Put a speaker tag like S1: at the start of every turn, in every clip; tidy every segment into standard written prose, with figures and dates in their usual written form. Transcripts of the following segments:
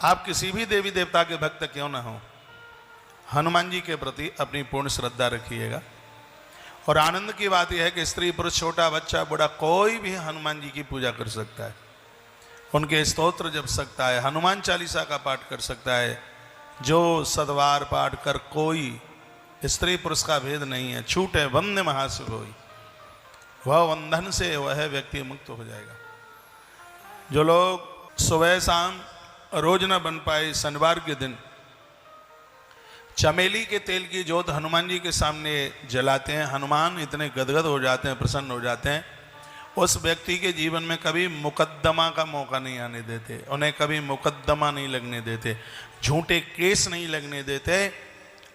S1: आप किसी भी देवी देवता के भक्त क्यों ना हो, हनुमान जी के प्रति अपनी पूर्ण श्रद्धा रखिएगा। और आनंद की बात यह है कि स्त्री पुरुष छोटा बच्चा बूढ़ा कोई भी हनुमान जी की पूजा कर सकता है, उनके स्तोत्र जप सकता है, हनुमान चालीसा का पाठ कर सकता है। जो सदवार पाठ कर कोई स्त्री पुरुष का भेद नहीं है, छूटे वंदे महासु होई, वह बंधन से वह व्यक्ति मुक्त हो जाएगा। जो लोग सुबह शाम रोज न बन पाए, शनिवार के दिन चमेली के तेल की जोत हनुमान जी के सामने जलाते हैं, हनुमान इतने गदगद हो जाते हैं, प्रसन्न हो जाते हैं। उस व्यक्ति के जीवन में कभी मुकद्दमा का मौका नहीं आने देते, उन्हें कभी मुकद्दमा नहीं लगने देते, झूठे केस नहीं लगने देते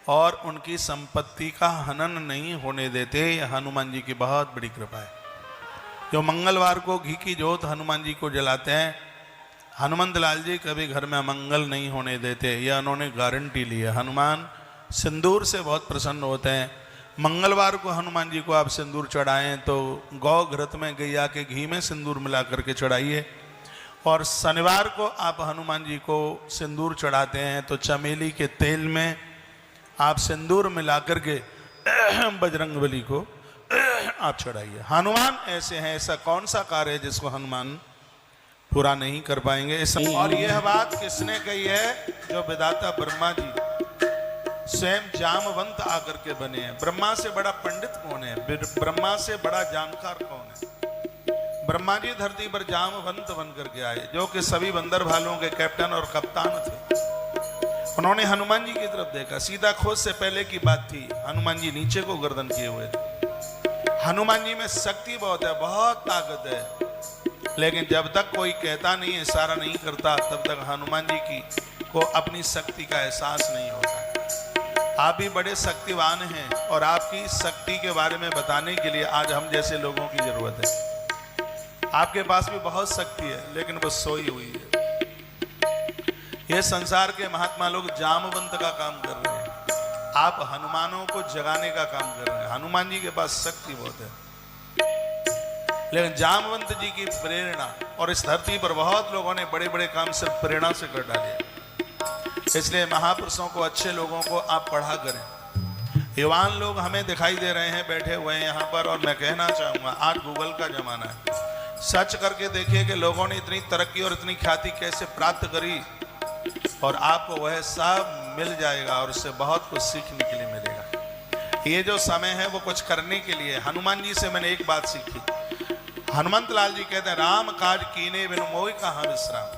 S1: और उनकी संपत्ति का हनन नहीं होने देते। यह हनुमान जी की बहुत बड़ी कृपा है। जो मंगलवार को घी की जोत हनुमान जी को जलाते हैं, हनुमंत लाल जी कभी घर में अमंगल नहीं होने देते, यह उन्होंने गारंटी ली है। हनुमान सिंदूर से बहुत प्रसन्न होते हैं। मंगलवार को हनुमान जी को आप सिंदूर चढ़ाएं तो गौ घृत में गैया के घी में सिंदूर मिला करके चढ़ाइए। और शनिवार को आप हनुमान जी को सिंदूर चढ़ाते हैं तो चमेली के तेल में आप सिंदूर मिला करके बजरंगबली को आप चढ़ाइए। हनुमान ऐसे हैं, ऐसा कौन सा कार्य है जिसको हनुमान पूरा नहीं कर पाएंगे। और यह बात किसने कही है? जो विधाता ब्रह्मा जी स्वयं जामवंत आकर के बने हैं। ब्रह्मा से बड़ा पंडित कौन है? ब्रह्मा से बड़ा जानकार कौन है? ब्रह्मा जी धरती पर जामवंत बन करके आए, जो कि सभी बंदर भालुओं के कैप्टन और कप्तान थे। उन्होंने हनुमान जी की तरफ देखा। सीता खोज से पहले की बात थी, हनुमान जी नीचे को गर्दन किए हुए थे। हनुमान जी में शक्ति बहुत है, बहुत ताकत है, लेकिन जब तक कोई कहता नहीं, इशारा नहीं करता, तब तक हनुमान जी की को अपनी शक्ति का एहसास नहीं होता। आप भी बड़े शक्तिवान हैं और आपकी शक्ति के बारे में बताने के लिए आज हम जैसे लोगों की जरूरत है। आपके पास भी बहुत शक्ति है, लेकिन वो सोई हुई है। यह संसार के महात्मा लोग जामवंत का काम कर रहे हैं, आप हनुमानों को जगाने का काम कर रहे हैं। हनुमान जी के पास शक्ति बहुत है, लेकिन जामवंत जी की प्रेरणा, और इस धरती पर बहुत लोगों ने बड़े बड़े काम सिर्फ प्रेरणा से कर डाले। इसलिए महापुरुषों को, अच्छे लोगों को आप पढ़ा करें। युवान लोग हमें दिखाई दे रहे हैं बैठे हुए हैं यहाँ पर, और मैं कहना चाहूँगा आज गूगल का जमाना है। सर्च करके देखिए कि लोगों ने इतनी तरक्की और इतनी ख्याति कैसे प्राप्त करी, और आपको वह सब मिल जाएगा और उससे बहुत कुछ सीखने के लिए मिलेगा। ये जो समय है वो कुछ करने के लिए। हनुमान जी से मैंने एक बात सीखी। हनुमंत लाल जी कहते हैं, राम काज कीने बिनु मोहि कहाँ विश्राम।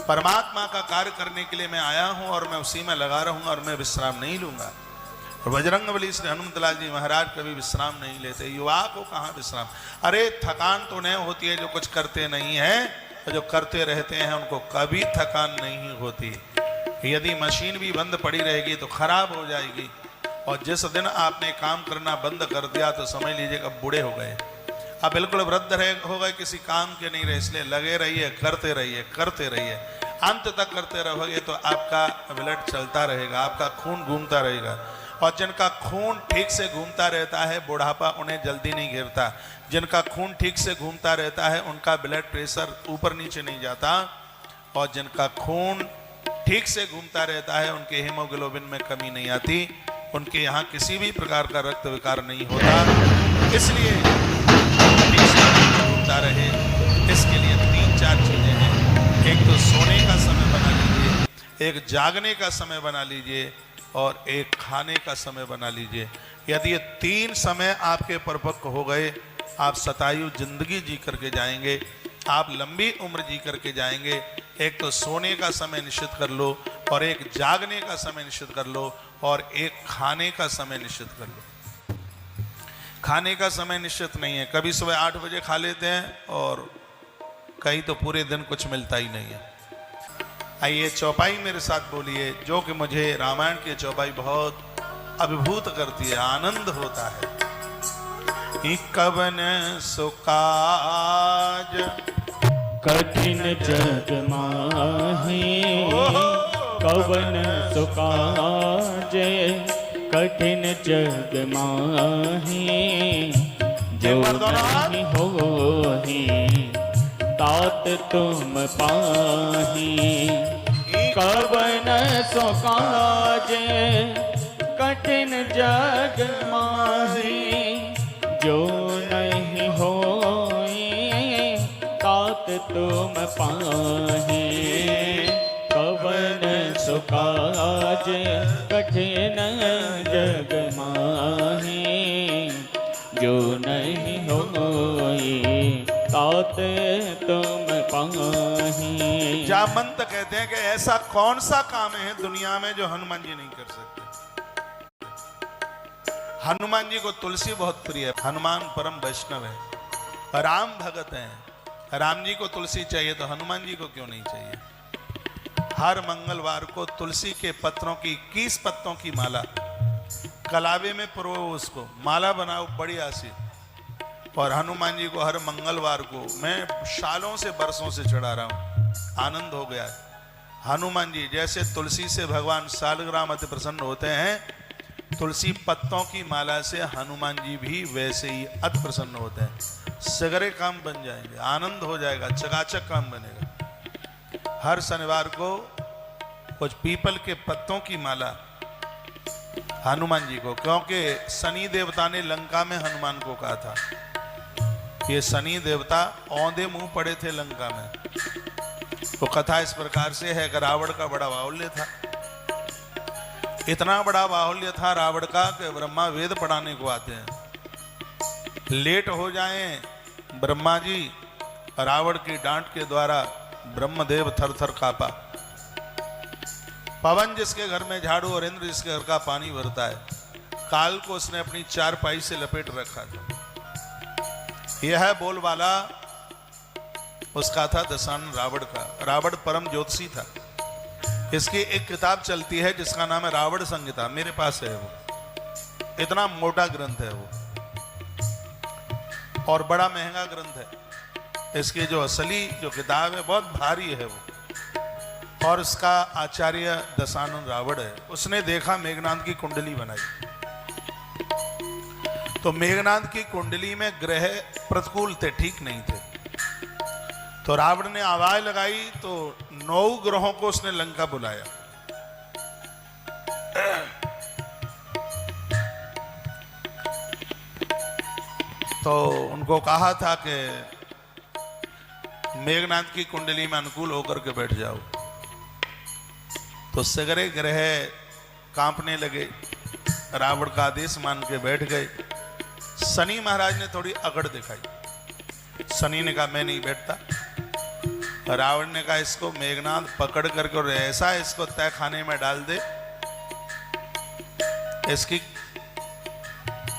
S1: परमात्मा का कार्य करने के लिए मैं आया हूं और मैं उसी में लगा रहूंगा और मैं विश्राम नहीं लूंगा। और बजरंगबली श्री हनुमत लाल जी महाराज कभी विश्राम नहीं लेते। युवा को कहाँ विश्राम? अरे थकान तो नहीं होती है जो कुछ करते नहीं है, और जो करते रहते हैं उनको कभी थकान नहीं होती। यदि मशीन भी बंद पड़ी रहेगी तो खराब हो जाएगी, और जिस दिन आपने काम करना बंद कर दिया तो समझ लीजिएगा बूढ़े हो गए। अब बिल्कुल वृद्ध हो गए, किसी काम के नहीं रहे। इसलिए लगे रहिए, करते रहिए, करते रहिए। अंत तक करते रहोगे तो आपका ब्लड चलता रहेगा, आपका खून घूमता रहेगा। और जिनका खून ठीक से घूमता रहता है, बुढ़ापा उन्हें जल्दी नहीं घेरता। जिनका खून ठीक से घूमता रहता है, उनका ब्लड प्रेशर ऊपर नीचे नहीं जाता। और जिनका खून ठीक से घूमता रहता है, उनके हीमोग्लोबिन में कमी नहीं आती, उनके यहाँ किसी भी प्रकार का रक्त विकार नहीं होता। इसलिए घूमता रहे, इसके लिए 3-4 चीजें हैं। एक तो सोने का समय बना लीजिए, एक जागने का समय बना लीजिए, और एक खाने का समय बना लीजिए। यदि ये 3 समय आपके परिपक्व हो गए, आप शतायु जिंदगी जी करके जाएंगे, आप लंबी उम्र जी करके जाएंगे। एक तो सोने का समय निश्चित कर लो, और एक जागने का समय निश्चित कर लो, और एक खाने का समय निश्चित कर लो। खाने का समय निश्चित नहीं है, कभी सुबह 8 बजे खा लेते हैं और कहीं तो पूरे दिन कुछ मिलता ही नहीं है। आइए चौपाई मेरे साथ बोलिए, जो कि मुझे रामायण की चौपाई बहुत अभिभूत करती है, आनंद होता है। कवन सुकाज
S2: कठिन जग माहे, कवन सुकाज कठिन जग माहे। जो नहीं होहि तात तुम पाहि, कवन सो काजे कठिन जग माही जो नहीं होई तात तुम पाही कवन सो काजे कठिन जग माही जो नहीं होई तात तुम पाही।
S1: जामंत कहते हैं कि ऐसा कौन सा काम है दुनिया में जो हनुमान जी नहीं कर सकते। हनुमान जी को तुलसी बहुत प्रिय है। हनुमान परम वैष्णव है, राम भगत हैं। राम जी को तुलसी चाहिए तो हनुमान जी को क्यों नहीं चाहिए। हर मंगलवार को तुलसी के पत्रों की 21 पत्तों की माला कलावे में पुरो, उसको माला बनाओ बढ़िया सी, और हनुमान जी को हर मंगलवार को मैं सालों से बरसों से चढ़ा रहा हूं, आनंद हो गया है। हनुमान जी जैसे तुलसी से भगवान सालग्राम अति प्रसन्न होते हैं, तुलसी पत्तों की माला से हनुमान जी भी वैसे ही अति प्रसन्न होते हैं। सगरे काम बन जाएंगे, आनंद हो जाएगा, चकाचक काम बनेगा। हर शनिवार को कुछ पीपल के पत्तों की माला हनुमान जी को, क्योंकि शनि देवता ने लंका में हनुमान को कहा था, ये शनि देवता औंधे मुंह पड़े थे लंका में। तो कथा इस प्रकार से है कि रावण का बड़ा बाहुल्य था, इतना बड़ा बाहुल्य था रावण का कि ब्रह्मा वेद पढ़ाने को आते हैं। लेट हो जाएं ब्रह्मा जी, रावण की डांट के द्वारा ब्रह्मदेव थर थर कांपा। पवन जिसके घर में झाड़ू और इंद्र जिसके घर का पानी भरता है, काल को उसने अपनी चारपाई से लपेट रखा था। यह है बोलबाला उसका था दशानन रावण का। रावण परम ज्योतिषी था। इसकी एक किताब चलती है जिसका नाम है रावण संहिता, मेरे पास है वो, इतना मोटा ग्रंथ है वो और बड़ा महंगा ग्रंथ है। इसकी जो असली जो किताब है बहुत भारी है वो, और उसका आचार्य दशानन रावण है। उसने देखा मेघनाद की कुंडली बनाई, तो मेघनाद की कुंडली में ग्रह प्रतिकूल थे, ठीक नहीं थे। तो रावण ने आवाज लगाई तो 9 ग्रहों को उसने लंका बुलाया। तो उनको कहा था कि मेघनाद की कुंडली में अनुकूल होकर के बैठ जाओ। तो सगरे ग्रह कांपने लगे, रावण का आदेश मान के बैठ गए। शनि महाराज ने थोड़ी अकड़ दिखाई। शनि ने कहा मैं नहीं बैठता। रावण ने कहा इसको मेघनाद पकड़ करके और ऐसा इसको तय खाने में डाल दे, इसकी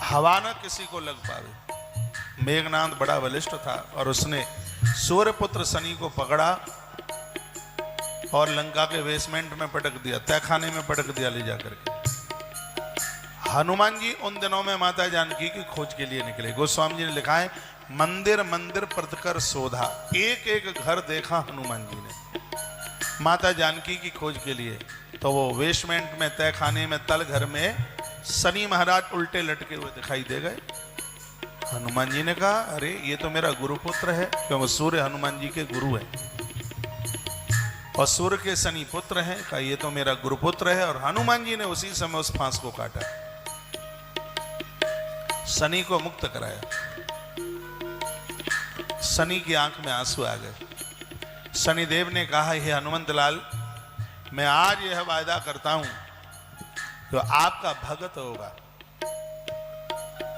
S1: हवा न किसी को लग पावे। मेघनाद बड़ा बलिष्ठ था और उसने सूर्यपुत्र शनि को पकड़ा और लंका के बेसमेंट में पटक दिया, तहखाने में पटक दिया ले जाकर के। हनुमान जी उन दिनों में माता जानकी की खोज के लिए निकले। गोस्वामी जी ने लिखा है मंदिर मंदिर प्रतिकर शोधा, एक एक घर देखा हनुमान जी ने माता जानकी की खोज के लिए। तो वो बेसमेंट में तहखाने में तल घर में शनि महाराज उल्टे लटके हुए दिखाई दे गए। हनुमान जी ने कहा अरे ये तो मेरा गुरुपुत्र है, क्योंकि सूर्य हनुमान जी के गुरु है और सूर्य के शनि पुत्र हैं। कहा ये तो मेरा गुरुपुत्र है। और हनुमान जी ने उसी समय उस फांस को काटा, शनि को मुक्त कराया। शनि की आंख में आंसू आ गए। शनिदेव ने कहा हे हनुमंत लाल, मैं आज यह वायदा करता हूं जो आपका भगत होगा।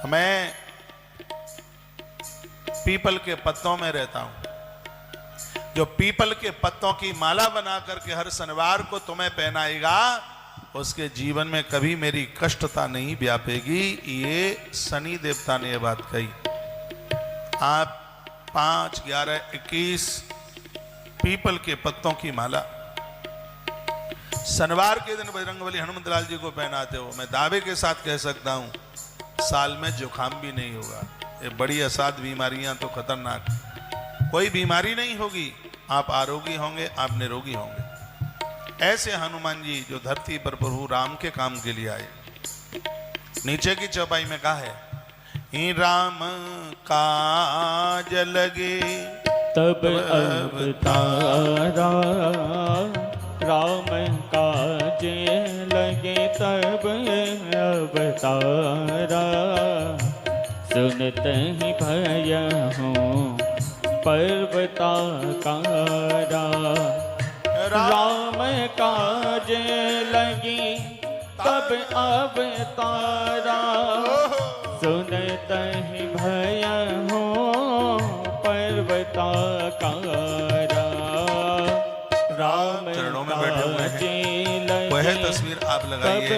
S1: मैं पीपल के पत्तों में रहता हूं, जो पीपल के पत्तों की माला बना करके हर शनिवार को तुम्हें पहनाएगा, उसके जीवन में कभी मेरी कष्टता नहीं व्यापेगी। ये शनि देवता ने यह बात कही। आप 5, 11, 21 पीपल के पत्तों की माला शनिवार के दिन बजरंगबली हनुमंत लाल जी को पहनाते हो, मैं दावे के साथ कह सकता हूं साल में जुकाम भी नहीं होगा। ये बड़ी असाध्य बीमारियां तो खतरनाक, कोई बीमारी नहीं होगी, आप आरोगी होंगे, आप निरोगी होंगे। ऐसे हनुमान जी जो धरती पर प्रभु राम के काम के लिए आए। नीचे की चौपाई में कहा है ही राम काज लगे
S2: तब अवतारा राम काजे लगे तब अवतारा, सुनत ही भयहूँ पर्वताकारा। राम काजे लगी तब अवतारा, सुनत ही भयहूँ पर्वताकारा। राम
S1: चरणों में बैठे हुए हैं, वह तस्वीर आप लगाइए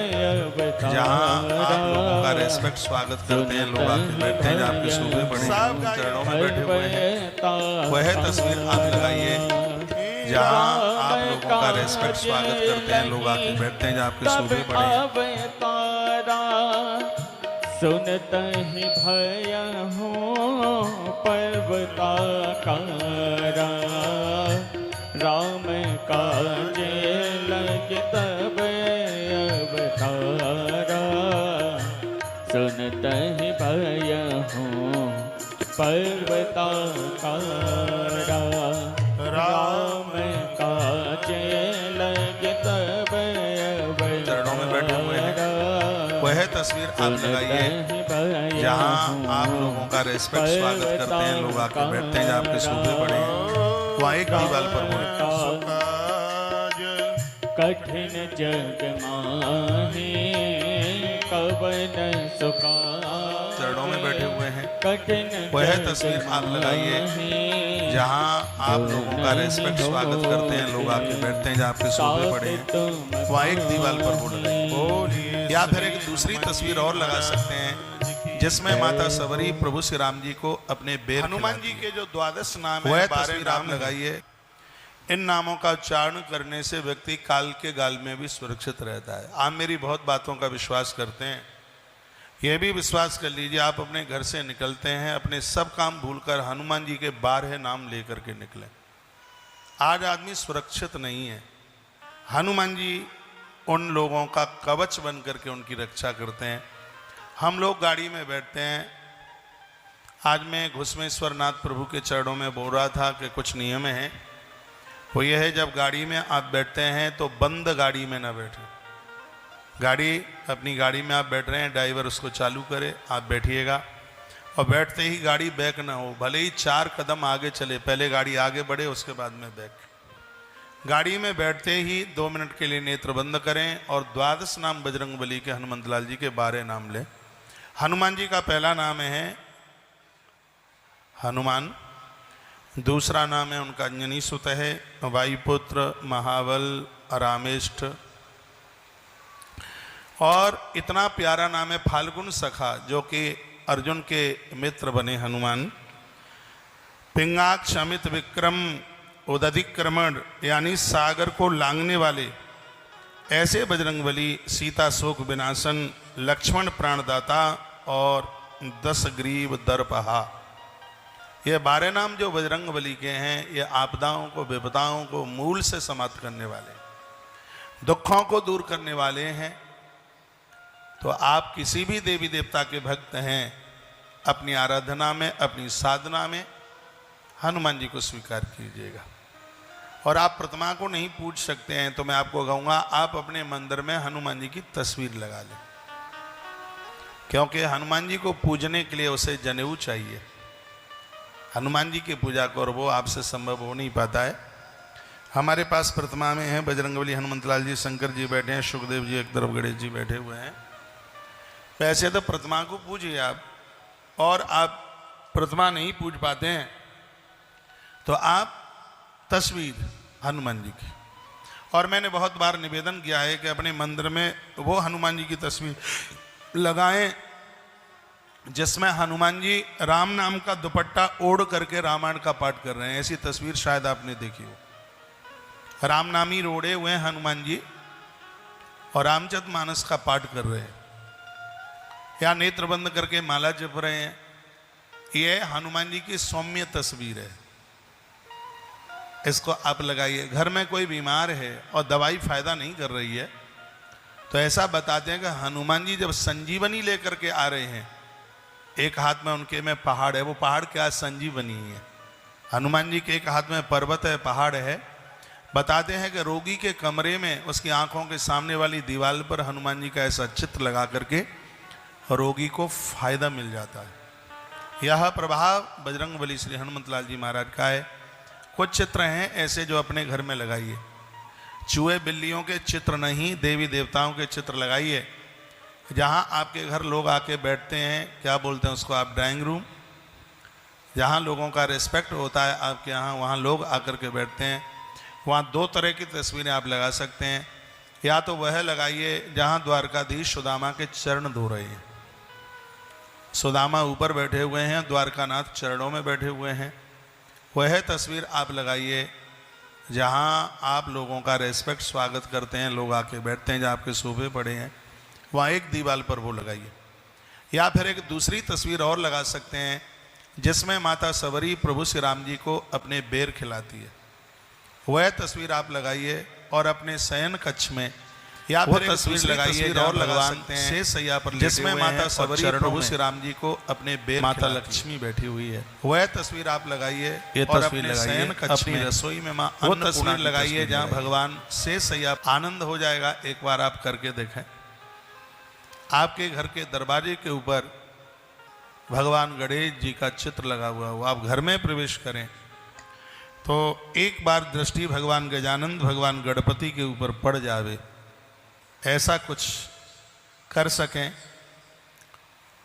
S1: जहाँ आप लोगों का रेस्पेक्ट स्वागत करते हैं, लोग आके बैठते हैं, आपके सूबे बड़े चरणों में बैठे हुए हैं। वह तस्वीर आप लगाइए जहाँ आप लोगों का रेस्पेक्ट स्वागत करते हैं, लोग आके बैठते हैं, आपके सूबे बड़े
S2: सुनत ही भयहूँ पर्वताकारा। राम काजे लगे तब अवतारा, सुनत ही भयहूँ पर्वताकारा। राम काजे लगे तब
S1: चरणों में बैठे हुए हैं, वह तस्वीर आप लगाइए जहाँ आप लोगों का रेस्पेक्ट स्वागत करते हैं, लोग आके बैठते हैं, आपके सूबे बड़े हैं। वहाँ एक दीवाल पर बोले
S2: कठिन जग माहे कवन सुखा।
S1: चरणों में बैठे हुए हैं,
S2: कठिन
S1: वह तस्वीर आप लगाइए जहाँ आप लोगों का रेस्पेक्ट स्वागत करते हैं, लोग आके बैठते हैं, जहाँ आपके सूबे पड़े हैं। वहाँ एक दीवार पर बोल रहे हैं, या फिर एक दूसरी तस्वीर और लगा सकते हैं जिसमें माता सबरी प्रभु श्री राम जी को अपने बेर, हनुमान जी के जो 12 नाम है, वह तस्वीर आप लगाइए। इन नामों का उच्चारण करने से व्यक्ति काल के गाल में भी सुरक्षित रहता है। आप मेरी बहुत बातों का विश्वास करते हैं, यह भी विश्वास कर लीजिए, आप अपने घर से निकलते हैं, अपने सब काम भूलकर हनुमान जी के 12 नाम लेकर के निकलें। आज आदमी सुरक्षित नहीं है। हनुमान जी उन लोगों का कवच बन करके उनकी रक्षा करते हैं। हम लोग गाड़ी में बैठते हैं। आज मैं घुसमेश्वरनाथ प्रभु के चरणों में बोल रहा था कि कुछ नियम हैं, वो ये है जब गाड़ी में आप बैठते हैं तो बंद गाड़ी में ना बैठें। अपनी गाड़ी में आप बैठ रहे हैं, ड्राइवर उसको चालू करे, आप बैठिएगा और बैठते ही गाड़ी बैक ना हो, भले ही 4 कदम आगे चले, पहले गाड़ी आगे बढ़े उसके बाद में बैक। गाड़ी में बैठते ही 2 मिनट के लिए नेत्र बंद करें और 12 नाम बजरंगबली के हनुमंत लाल जी के 12 नाम लें। हनुमान जी का पहला नाम है हनुमान, दूसरा नाम है उनका अंजनी सुत है, वायुपुत्र, महाबल, रामेष्ठ, और इतना प्यारा नाम है फाल्गुन सखा, जो कि अर्जुन के मित्र बने हनुमान। पिंगाक्ष अमित विक्रम उदधिक्रमण, यानी सागर को लांघने वाले ऐसे बजरंगबली, सीता शोक विनाशन, लक्ष्मण प्राणदाता और 10 ग्रीव दर्पहा। ये 12 नाम जो बजरंगबली के हैं, ये आपदाओं को, विपदाओं को मूल से समाप्त करने वाले, दुखों को दूर करने वाले हैं। तो आप किसी भी देवी देवता के भक्त हैं, अपनी आराधना में, अपनी साधना में हनुमान जी को स्वीकार कीजिएगा। और आप प्रतिमा को नहीं पूज सकते हैं तो मैं आपको कहूँगा आप अपने मंदिर में हनुमान जी की तस्वीर लगा लें, क्योंकि हनुमान जी को पूजने के लिए उसे जनेऊ चाहिए। हनुमान जी की पूजा को, और वो आपसे संभव हो नहीं पाता है। हमारे पास प्रतिमा में है बजरंगबली, हनुमंत लाल जी, शंकर जी बैठे हैं, सुखदेव जी एक तरफ, गणेश जी बैठे हुए हैं। वैसे तो प्रतिमा को पूजिए आप, और आप प्रतिमा नहीं पूज पाते हैं तो आप तस्वीर हनुमान जी की, और मैंने बहुत बार निवेदन किया है कि अपने मंदिर में वो हनुमान जी की तस्वीर लगाएं जिसमें हनुमान जी राम नाम का दुपट्टा ओढ़ करके रामायण का पाठ कर रहे हैं। ऐसी तस्वीर शायद आपने देखी हो। राम नामी ओढ़े हुए हैं हनुमान जी और रामचरितमानस का पाठ कर रहे हैं, या नेत्र बंद करके माला जप रहे हैं। ये हनुमान जी की सौम्य तस्वीर है, इसको आप लगाइए। घर में कोई बीमार है और दवाई फायदा नहीं कर रही है तो ऐसा बताते हैं कि हनुमान जी जब संजीवनी लेकर के आ रहे हैं, एक हाथ में उनके में पहाड़ है, वो पहाड़ क्या संजीवनी है। हनुमान जी के एक हाथ में पर्वत है, पहाड़ है, बताते हैं कि रोगी के कमरे में उसकी आंखों के सामने वाली दीवार पर हनुमान जी का ऐसा चित्र लगा करके रोगी को फायदा मिल जाता है। यह प्रभाव बजरंगबली श्री हनुमंतलाल जी महाराज का है। कुछ चित्र हैं ऐसे जो अपने घर में लगाइए। चूहे बिल्लियों के चित्र नहीं, देवी देवताओं के चित्र लगाइए। जहाँ आपके घर लोग आके बैठते हैं, क्या बोलते हैं उसको आप, ड्राइंग रूम, जहाँ लोगों का रिस्पेक्ट होता है आपके यहाँ, वहाँ लोग आकर के बैठते हैं। वहाँ दो तरह की तस्वीरें आप लगा सकते हैं। या तो वह लगाइए जहाँ द्वारकाधीश सुदामा के चरण धो रहे हैं, सुदामा ऊपर बैठे हुए हैं, द्वारकानाथ चरणों में बैठे हुए हैं। वह तस्वीर आप लगाइए जहाँ आप लोगों का रेस्पेक्ट स्वागत करते हैं, लोग आके बैठते हैं, जहाँ आपके सोफे पड़े हैं, वहाँ एक दीवार पर वो लगाइए। या फिर एक दूसरी तस्वीर और लगा सकते हैं जिसमें माता सवरी प्रभु श्री राम जी को अपने बेर खिलाती है। वह तस्वीर आप लगाइए और अपने शयन कक्ष में या फिर तस्वीर लगाइए और लगा सकते हैं शेष सैया पर, जिसमें माता सवरी प्रभु श्री राम जी को अपने बेर, माता लक्ष्मी बैठी हुई है। वह तस्वीर आप लगाइए, ये तस्वीर लगाइए अपनी रसोई में, माँ वो तस्वीर लगाइए जहाँ भगवान शेष सैया। आनंद हो जाएगा, एक बार आप करके देखें। आपके घर के दरवाजे के ऊपर भगवान गणेश जी का चित्र लगा हुआ हो, आप घर में प्रवेश करें तो एक बार दृष्टि भगवान गजानंद, भगवान गणपति के ऊपर पड़ जावे, ऐसा कुछ कर सकें,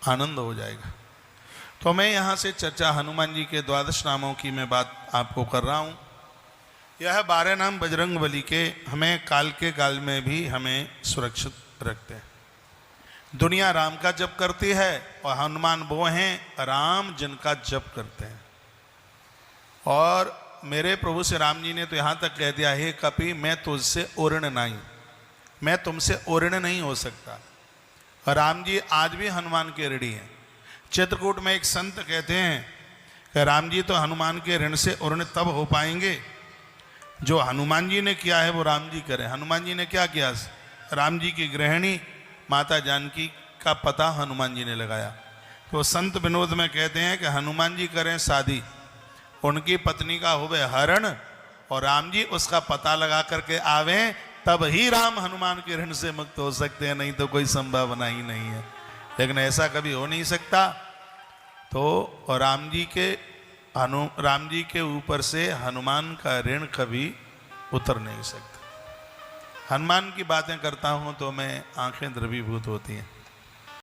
S1: आनंद हो जाएगा। तो मैं यहाँ से चर्चा हनुमान जी के 12 नामों की मैं बात आपको कर रहा हूँ। यह 12 नाम बजरंगबली के हमें काल के काल में भी हमें सुरक्षित रखते हैं। दुनिया राम का जप करती है और हनुमान वो हैं राम जिनका जप करते हैं। और मेरे प्रभु श्री राम जी ने तो यहाँ तक कह दिया, हे कपि मैं तुझसे ओरण नहीं, मैं तुमसे ओरण नहीं हो सकता। और राम जी आज भी हनुमान के ऋणी हैं। चित्रकूट में एक संत कहते हैं कि राम जी तो हनुमान के ऋण से ओरण तब हो पाएंगे जो हनुमान जी ने किया है वो राम जी करें। हनुमान जी ने क्या किया? राम जी की गृहिणी माता जानकी का पता हनुमान जी ने लगाया। तो संत विनोद में कहते हैं कि हनुमान जी करें शादी, उनकी पत्नी का होवे हरण और राम जी उसका पता लगा करके आवे, तब ही राम हनुमान के ऋण से मुक्त हो सकते हैं, नहीं तो कोई संभावना ही नहीं है। लेकिन ऐसा कभी हो नहीं सकता। तो राम जी के ऊपर से हनुमान का ऋण कभी उतर नहीं सकता। हनुमान की बातें करता हूं तो मैं आंखें द्रवीभूत होती हैं।